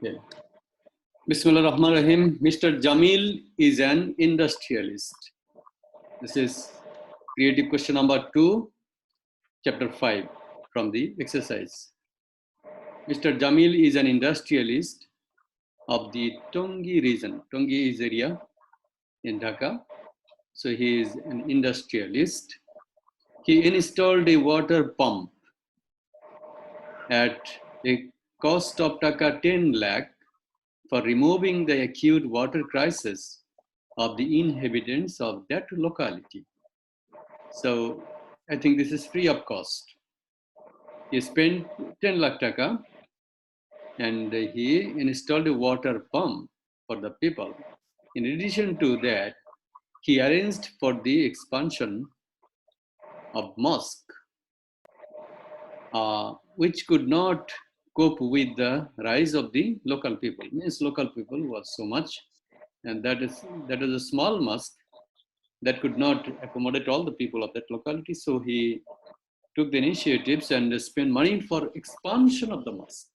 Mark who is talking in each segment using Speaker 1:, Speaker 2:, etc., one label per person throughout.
Speaker 1: Yeah. Bismillah Rahman Rahim. Mr. Jamil is an industrialist. This is creative question number 2, chapter 5 from the exercise. Mr. Jamil is an industrialist of the Tongi region. Tongi is area in Dhaka. So he is an industrialist. He installed a water pump at a cost of Taka 10 lakh for removing the acute water crisis of the inhabitants of that locality. So I think this is free of cost. He spent 10 lakh taka and he installed a water pump for the people. In addition to that, he arranged for the expansion of mosque, which could not cope with the rise of the local people. Means local people was so much, and that is a small mosque that could not accommodate all the people of that locality. So he took the initiatives and spent money for expansion of the mosque.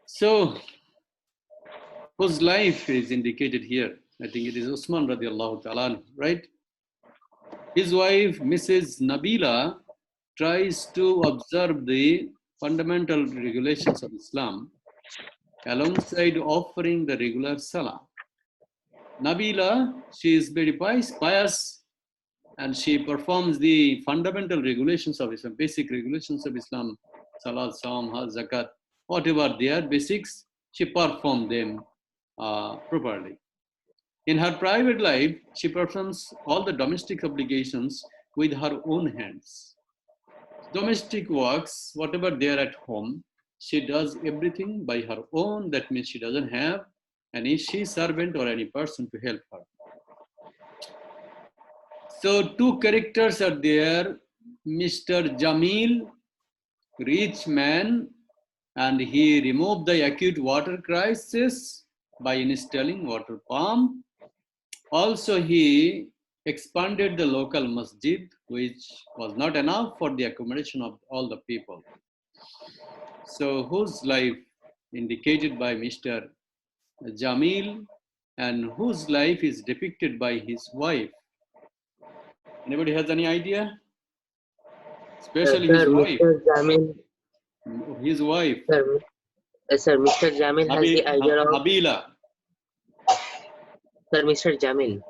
Speaker 1: So whose life is indicated here? I think it is Usman radiallahu ta'ala, right? His wife, Mrs. Nabila, tries to observe the fundamental regulations of Islam alongside offering the regular salah. Nabila, she is very pious, and she performs the fundamental regulations of Islam, basic regulations of Islam, salat, saum, hajj, zakat, whatever they are basics, she performs them properly. In her private life, she performs all the domestic obligations with her own hands. Domestic works, whatever they are at home, she does everything by her own. That means she doesn't have any she servant or any person to help her. So two characters are there, Mr. Jamil, rich man, and he removed the acute water crisis by installing water pump. Also, he expanded the local masjid, which was not enough for the accommodation of all the people. So whose life indicated by Mr. Jamil and whose life is depicted by his wife? Anybody has any idea? Especially his wife.
Speaker 2: Mr. Jamil.
Speaker 1: His wife.
Speaker 2: Sir, Mr. Jamil has the idea of
Speaker 1: Nabila.
Speaker 2: Sir, Mr. Jamil.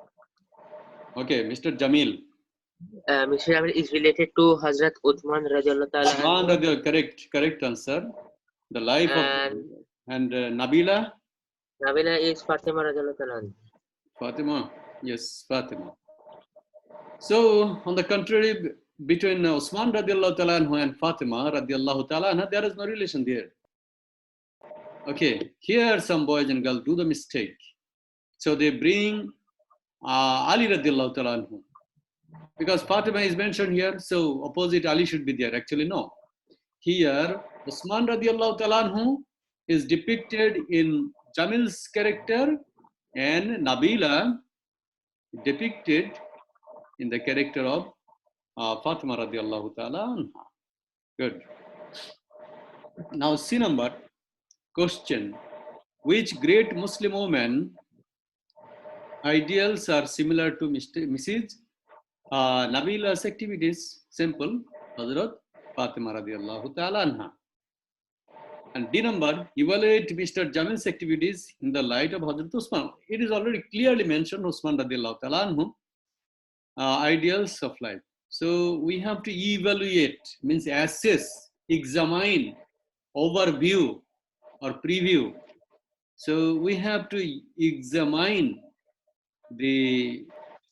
Speaker 1: Okay, Mr. Jamil.
Speaker 2: Mr. Jamil is related to Hazrat Uthman radiallahu ta'ala.
Speaker 1: Correct answer. The life and Nabila.
Speaker 2: Nabila is Fatima radiallahu ta'ala.
Speaker 1: Fatima, yes, Fatima. So on the contrary, between Usman radiallahu ta'ala and Fatima radiallahu ta'ala, there is no relation there. Okay, here some boys and girls do the mistake. So they bring Ali radiallahu ta'ala, because Fatima is mentioned here, so opposite Ali should be there. Actually, no. Here, Usman radiallahu ta'ala is depicted in Jamil's character and Nabila depicted in the character of Fatima radiallahu ta'ala. Good. Now, C number question. Which great Muslim woman ideals are similar to Mrs. Nabila's activities? Simple. Hazrat Fatima radiallahu ta'ala anha. And D number, evaluate Mr. Jamil's activities in the light of Hazrat Usman. It is already clearly mentioned Usman radiallahu ta'ala anhu, ideals of life. So we have to evaluate, means assess, examine, overview or preview. So we have to examine the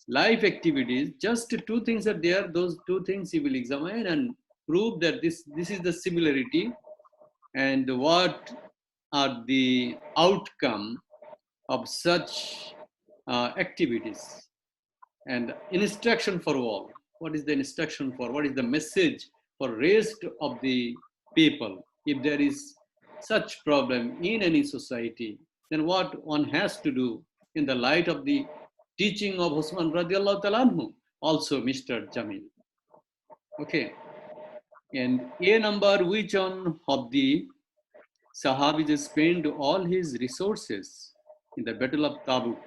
Speaker 1: life activities. Just two things are there. Those two things you will examine and prove that this is the similarity and what are the outcome of such activities. And instruction for all. What is the instruction for? What is the message for rest of the people? If there is such problem in any society, then what one has to do in the light of the teaching of Usman radiallahu ta'ala anhu, also Mr. Jamil. Okay. And A number, which one of the Sahabi spent all his resources in the Battle of Tabuk?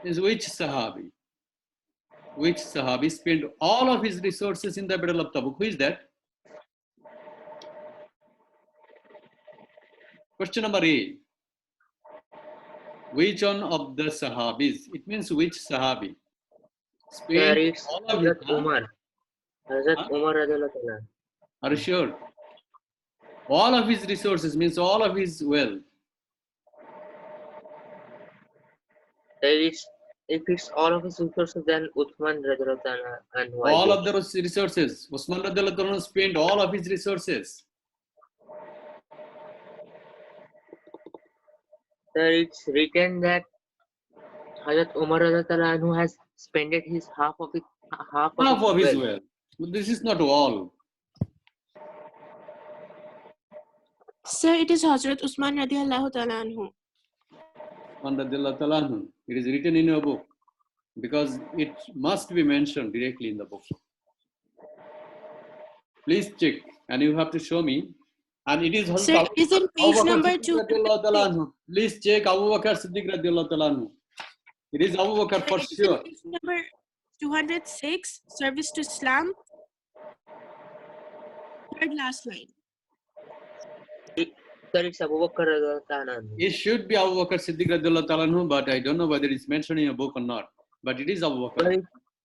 Speaker 1: Is which Sahabi? Which Sahabi spent all of his resources in the Battle of Tabuk? Who is that? Question number A. Which one of the Sahabis? It means which Sahabi
Speaker 2: Sir,
Speaker 1: spent
Speaker 2: it's
Speaker 1: all of his.
Speaker 2: Hazrat Umar. Hazrat Umar radiallahu ta'ala.
Speaker 1: Are you sure? All of his resources means all of his wealth.
Speaker 2: If it's all of his resources, then Uthman radiallahu ta'ala and why
Speaker 1: All
Speaker 2: did?
Speaker 1: of the resources. Usman radiallahu anhu spent all of his resources.
Speaker 2: Sir, it's written that Hazrat Umar radiallahu ta'ala anhu has spent his half of his
Speaker 1: Half of his
Speaker 2: wealth.
Speaker 1: wealth. But this is not all.
Speaker 3: Sir, it is Hazrat Usman radiallahu ta'ala anhu.
Speaker 1: Usman radiallahu ta'ala anhu. It is written in your book because it must be mentioned directly in the book. Please check and you have to show me. And it is
Speaker 3: Sir, it is in page
Speaker 1: Abu Bakr
Speaker 3: number
Speaker 1: Siddiq
Speaker 3: 2.
Speaker 1: radiallahu ta'ala anhu. Please check Abu Bakr Siddiq radiallahu ta'ala anhu. It is Abu Bakr for
Speaker 3: It is
Speaker 1: sure.
Speaker 3: page number 206, Service to Islam. Third last line.
Speaker 2: Sir, it's Abu Bakr radiallahu ta'ala anhu.
Speaker 1: It should be Abu Bakr Siddiq radiallahu ta'ala anhu, but I don't know whether it's mentioned in your book or not. But it is Abu Bakr.
Speaker 2: Sir,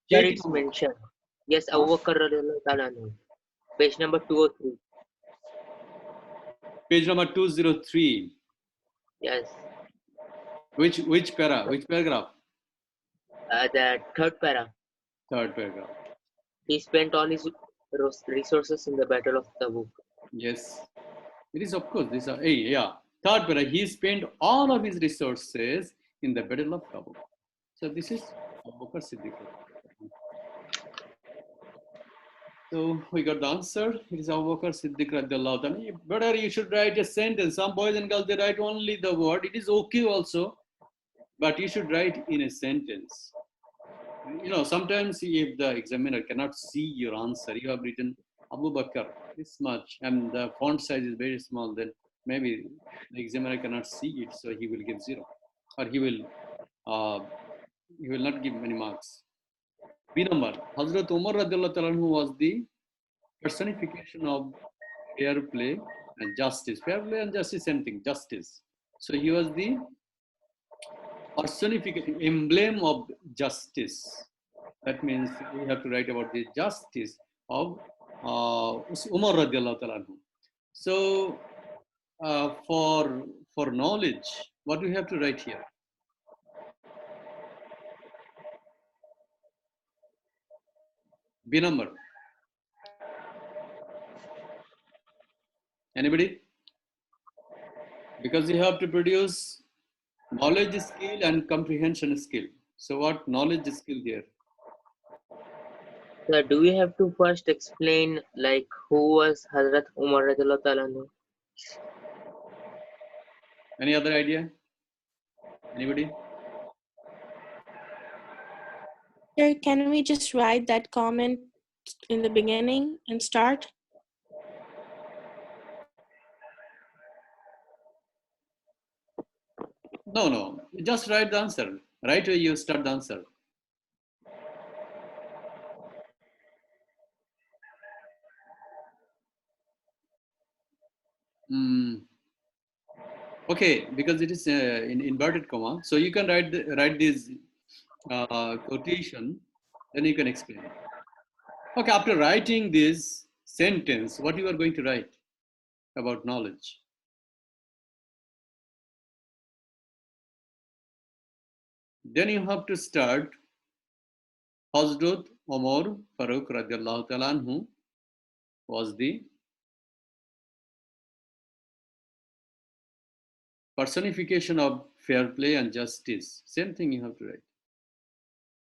Speaker 1: Check
Speaker 2: it's mentioned. Yes, Abu Bakr radiallahu ta'ala anhu. Page number 203.
Speaker 1: Page number 203.
Speaker 2: Yes.
Speaker 1: Which paragraph?
Speaker 2: The third para.
Speaker 1: Third paragraph.
Speaker 2: He spent all his resources in the Battle of Tabuk.
Speaker 1: Yes. It is, of course, this. Yeah. Third paragraph. He spent all of his resources in the Battle of Tabuk. So this is Abu Bakr Siddiq. So we got the answer. It is Abu Bakr Siddiq radiallahu ta'ala. Better you should write a sentence. Some boys and girls, they write only the word. It is okay also, but you should write in a sentence. You know, sometimes if the examiner cannot see your answer, you have written Abu Bakr this much, and the font size is very small, then maybe the examiner cannot see it, so he will give 0, or he will not give many marks. B number, Hazrat Umar radiallahu ta'ala anhu was the personification of fair play and justice. Fair play and justice, same thing, justice. So he was the personification, emblem of justice. That means we have to write about the justice of Umar radiallahu ta'ala anhu. So for knowledge, what do we have to write here? B number. Anybody? Because you have to produce knowledge skill and comprehension skill. So what knowledge skill here?
Speaker 2: Sir, do we have to first explain like who was Hazrat Umar radiallahu ta'ala anhu?
Speaker 1: Any other idea? Anybody?
Speaker 3: Sir, can we just write that comment in the beginning and start?
Speaker 1: No. Just write the answer. Right away you start the answer. Okay, because it is in inverted comma, so you can write this quotation, then you can explain it. Okay, after writing this sentence, what you are going to write about knowledge? Then you have to start Hazrat Umar Farooq radiallahu ta'ala anhu was the personification of fair play and justice. Same thing you have to write.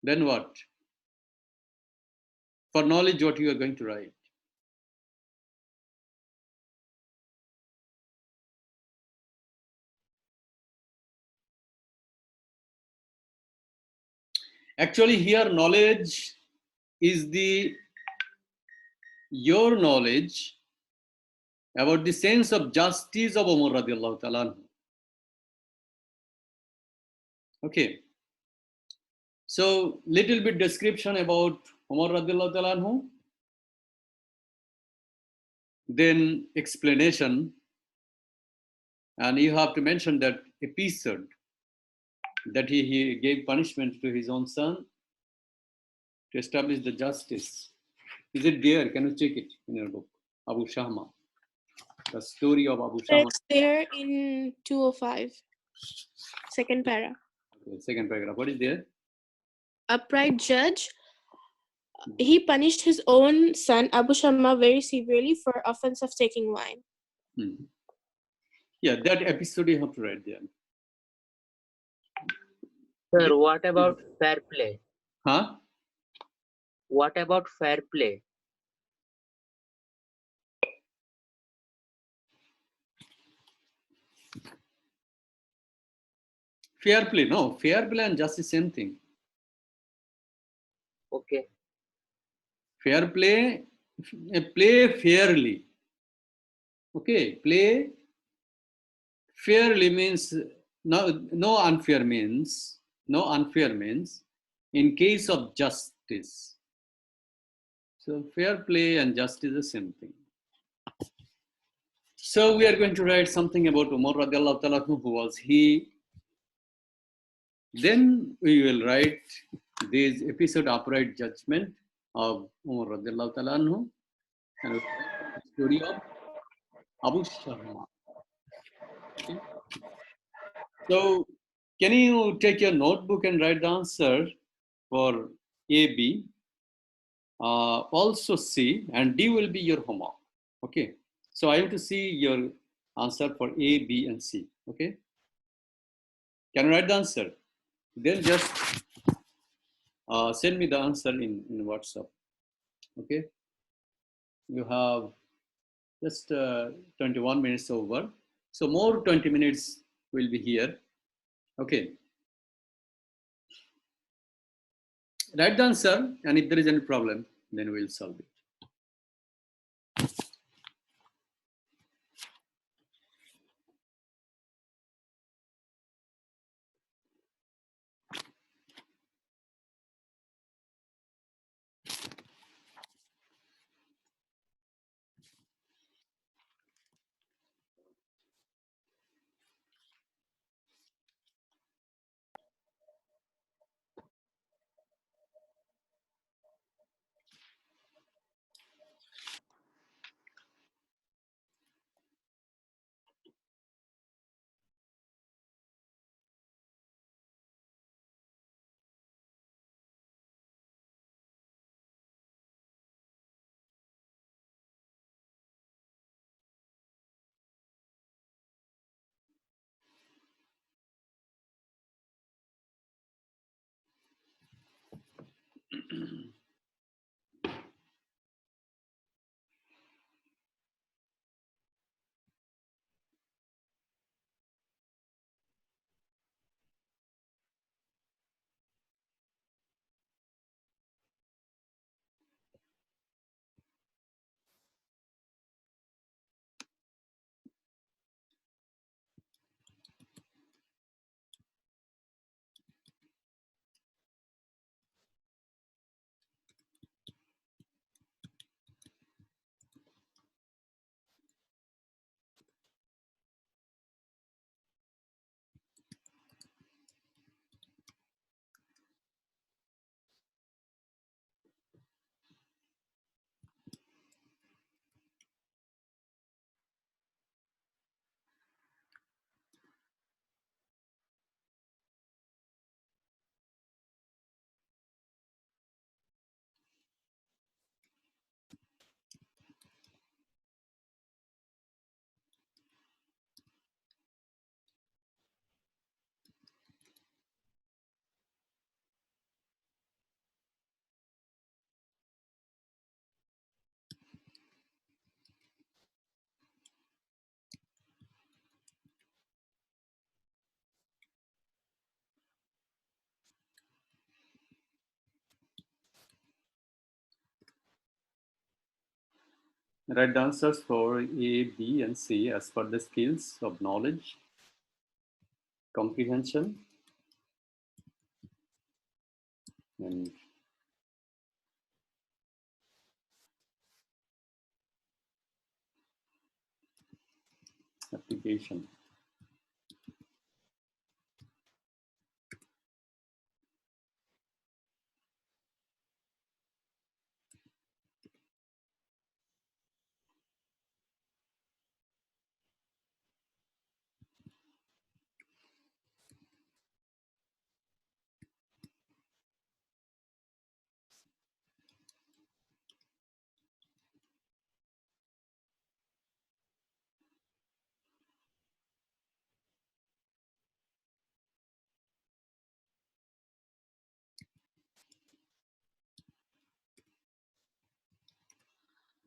Speaker 1: Then what? For knowledge, what you are going to write? Actually, here knowledge is your knowledge about the sense of justice of Umar radiallahu ta'ala anhu. Okay. So, little bit description about Umar radiallahu ta'ala anhu. Then explanation. And you have to mention that episode that he gave punishment to his own son to establish the justice. Is it there? Can you check it in your book? Abu Shahma. The story of Abu Shahma.
Speaker 3: It's there in 205, second para.
Speaker 1: Okay, second paragraph. What is there?
Speaker 3: Upright judge, he punished his own son Abu Shamma very severely for offense of taking wine.
Speaker 1: Yeah, that episode you have to write there.
Speaker 2: Sir, what about fair play?
Speaker 1: Huh?
Speaker 2: What about fair play?
Speaker 1: Fair play. No, fair play and justice, same thing.
Speaker 2: Okay.
Speaker 1: Fair play, play fairly. Okay, play fairly means no unfair means in case of justice. So fair play and justice is the same thing. So we are going to write something about Umar radiallahu ta'ala who was he. Then we will write this episode upright judgment of Umar radiallahu ta'ala anhu and the story of Abu Sharma. Okay. So can you take your notebook and write the answer for A, B, also C, and D will be your homework. Okay. So I have to see your answer for A, B, and C. Okay. Can you write the answer? Then just send me the answer in WhatsApp. Okay. You have just 21 minutes over. So more 20 minutes will be here. Okay. Write the answer, and if there is any problem, then we'll solve it. Write the answers for A, B, and C as per the skills of knowledge, comprehension, and application.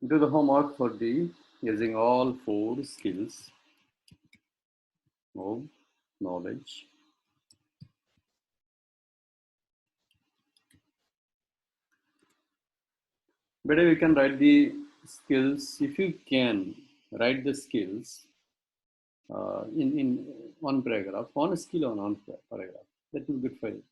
Speaker 1: Do the homework for D using all four skills of knowledge. Better you can write the skills, if you can write the skills in one paragraph, one skill on one paragraph. That will be good for you.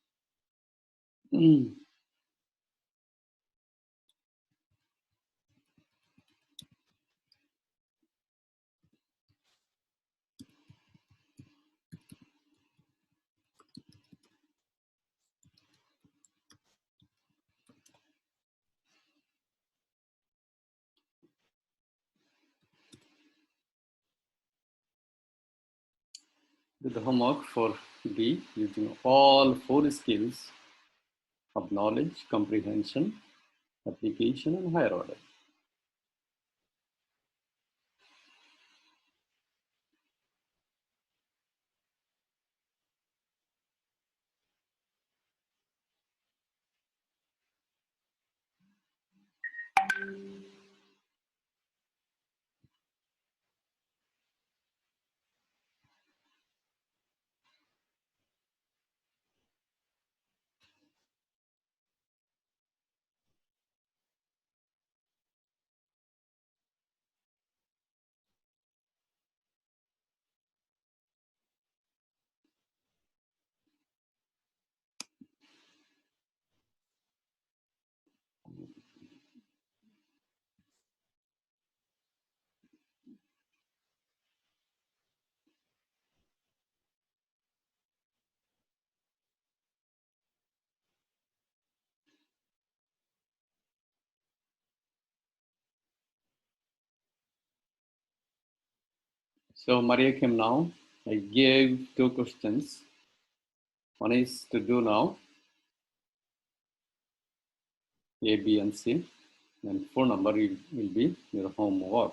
Speaker 1: Do the homework for B using all four skills of knowledge, comprehension, application, and higher order. So Maria came now. I gave two questions. One is to do now, A, B, and C. And phone number will be your homework.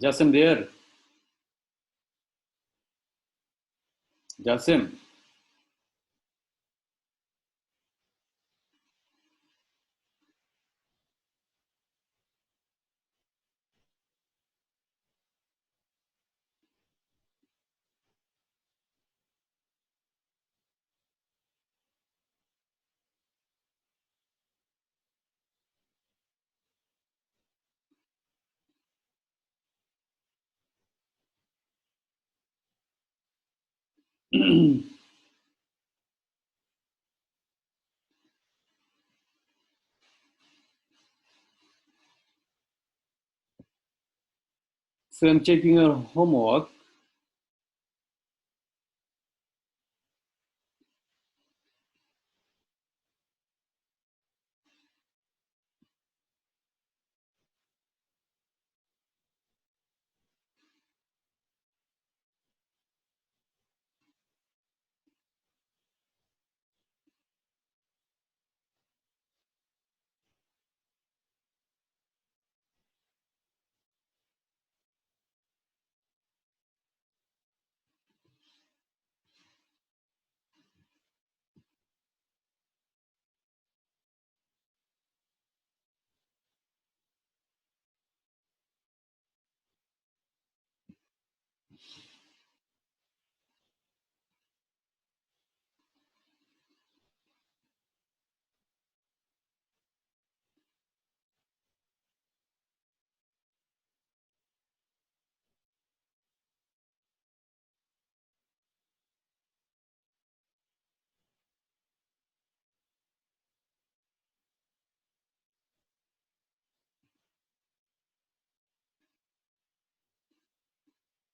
Speaker 1: Jasim there? Jasim? So I'm checking your homework.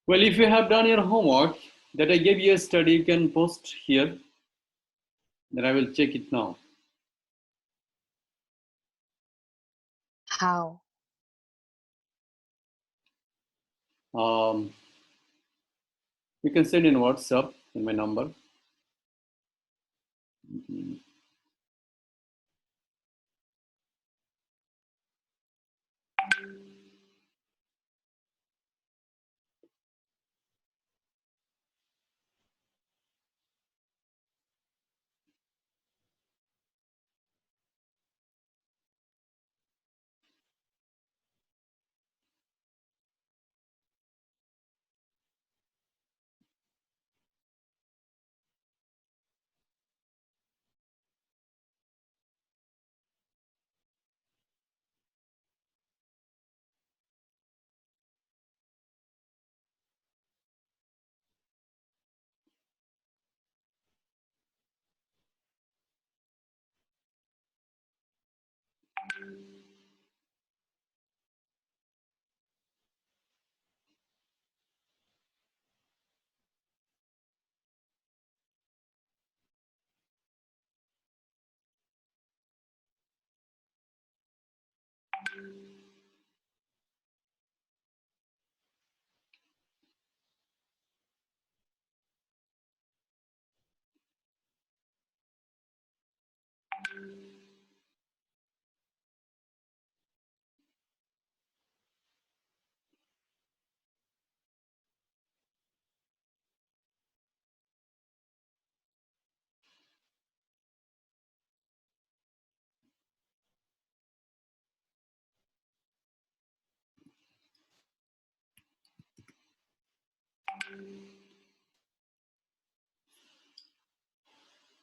Speaker 1: Well, if you have done your homework that I gave you yesterday, you can post here. Then I will check it now.
Speaker 4: How?
Speaker 1: You can send in WhatsApp in my number.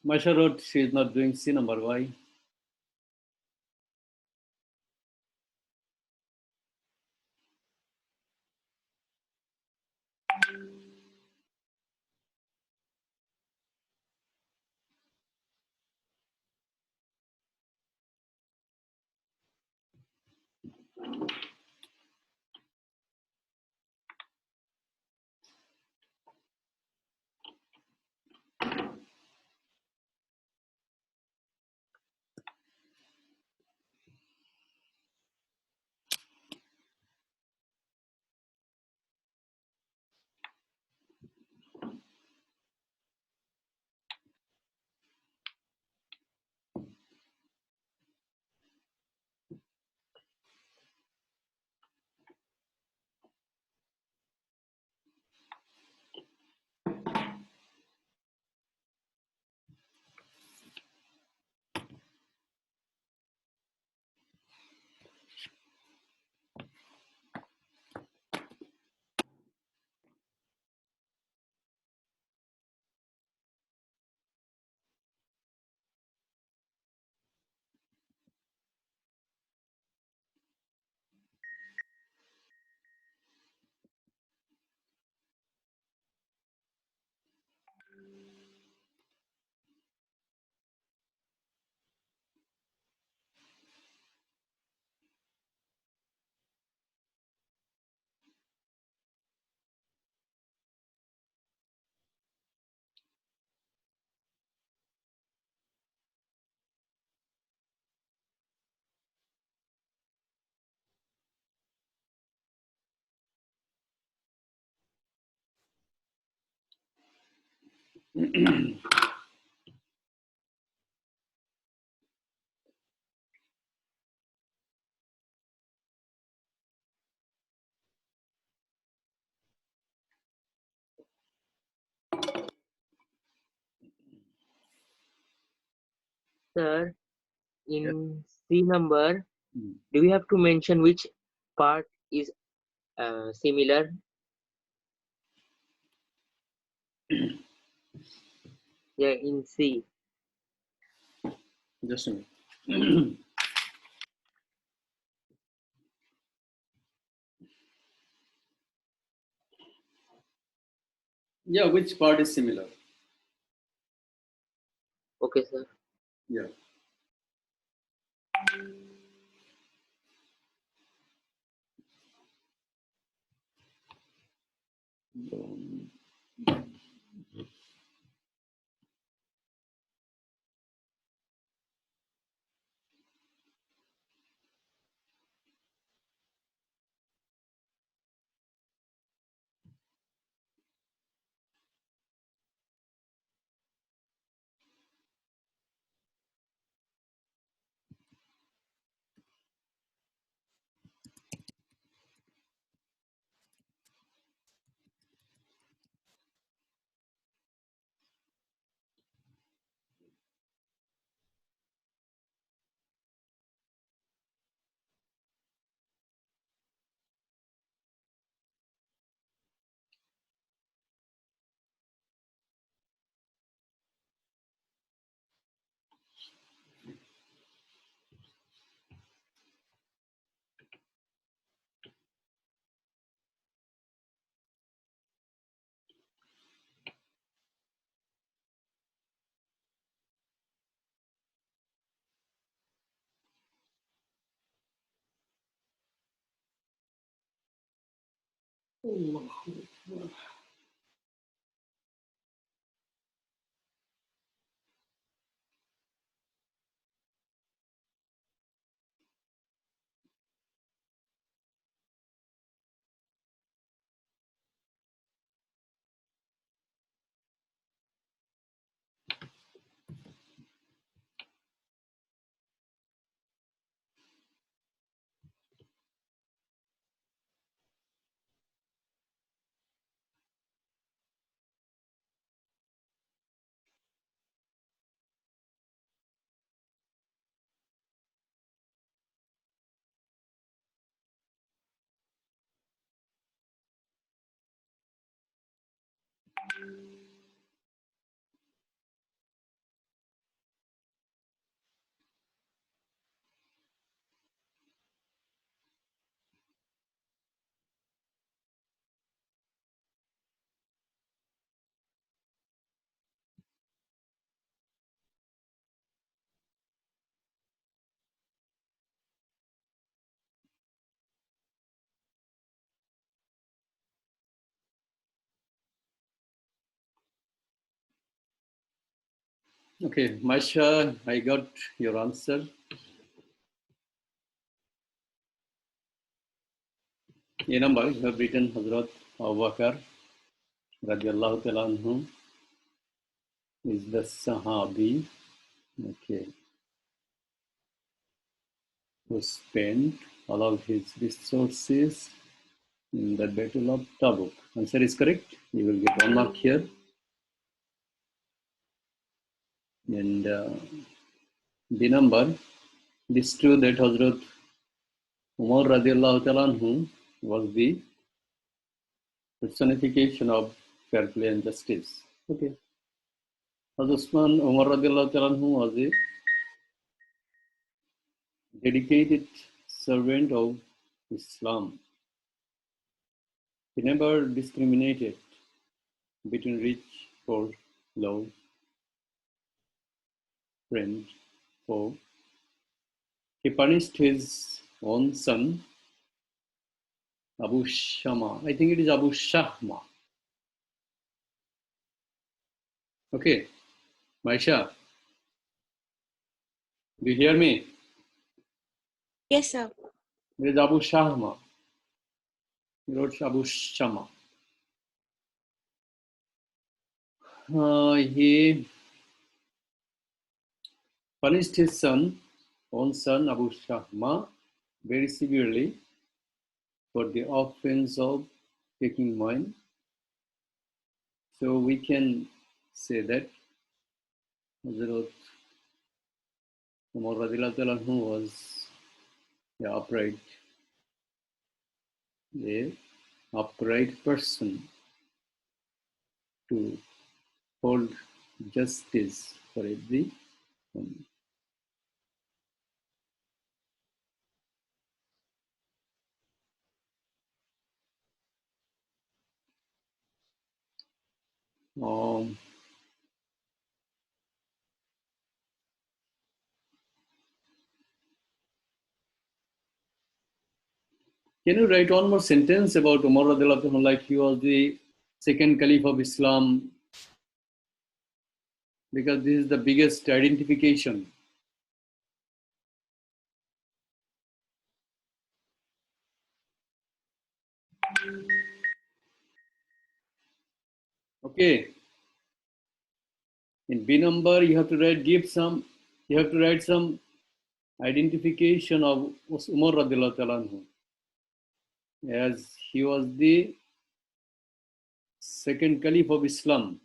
Speaker 1: Masha wrote she is not doing C number. Why?
Speaker 2: Sir, in C number,
Speaker 1: Hmm.
Speaker 2: do we have to mention which part is similar? Yeah, in C.
Speaker 1: Just a minute. Yeah, which part is similar?
Speaker 2: Okay, sir.
Speaker 1: Yeah. Okay, Masha, I got your answer. A number, you have written Hazrat Abu Bakr radiallahu ta'ala anhu is the Sahabi, okay, who spent all of his resources in the Battle of Tabuk. Answer is correct. You will get 1 mark here. And the number, it is true that Hazrat Umar radiallahu ta'ala anhu was the personification of fair play and justice. Okay. Hazrat Usman Umar radiallahu ta'ala anhu was a dedicated servant of Islam. He never discriminated between rich, poor, love, friend, foe. He punished his own son, Abu Shama. I think it is Abu Shahma. Okay, Maisha, do you hear me?
Speaker 3: Yes, sir.
Speaker 1: It is Abu Shahma. He wrote Abu Shama. He punished his own son Abu Shahma, very severely for the offense of taking wine. So we can say that Hazrat Umar radiallahu anhu was the upright person to hold justice for everyone. Can you write one more sentence about Umar radiallahu anhu, like he was the second caliph of Islam? Because this is the biggest identification. Okay. In B number, you have to write some identification of Umar radiallahu anhu, as he was the second caliph of Islam.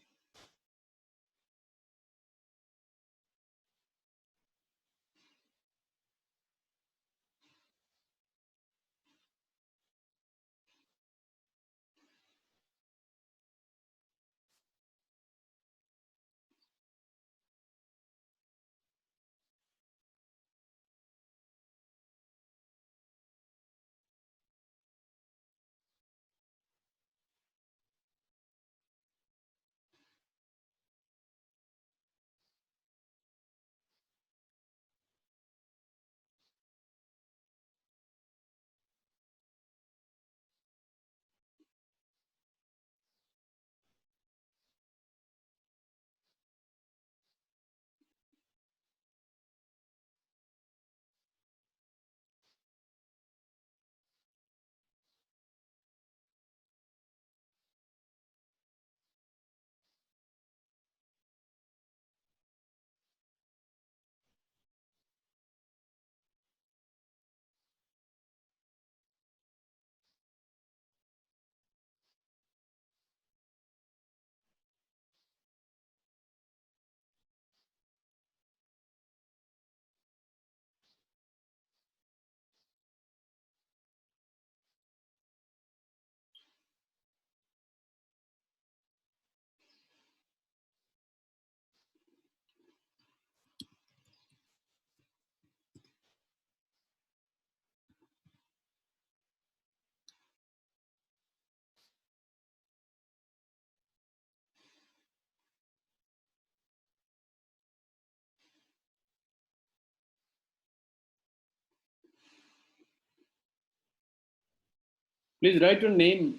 Speaker 1: Please write your name,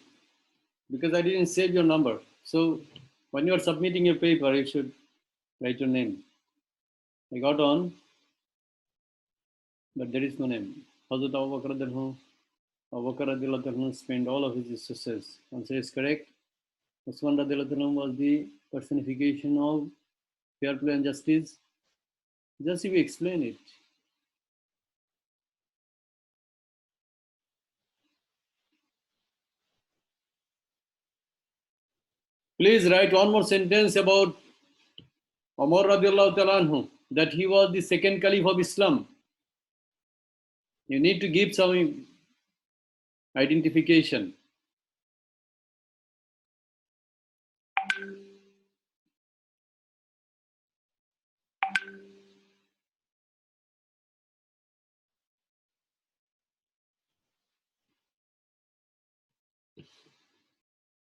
Speaker 1: because I didn't save your number. So when you are submitting your paper, you should write your name. I got on, but there is no name. Hazrat Abu Bakr radiallahu anhu spent all of his resources. Answer is correct. Usman radiallahu anhu was the personification of fair play and justice. Just if you explain it. Please write one more sentence about Umar radiallahu anhu, that he was the second caliph of Islam. You need to give some identification.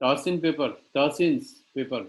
Speaker 1: Tahsin's paper.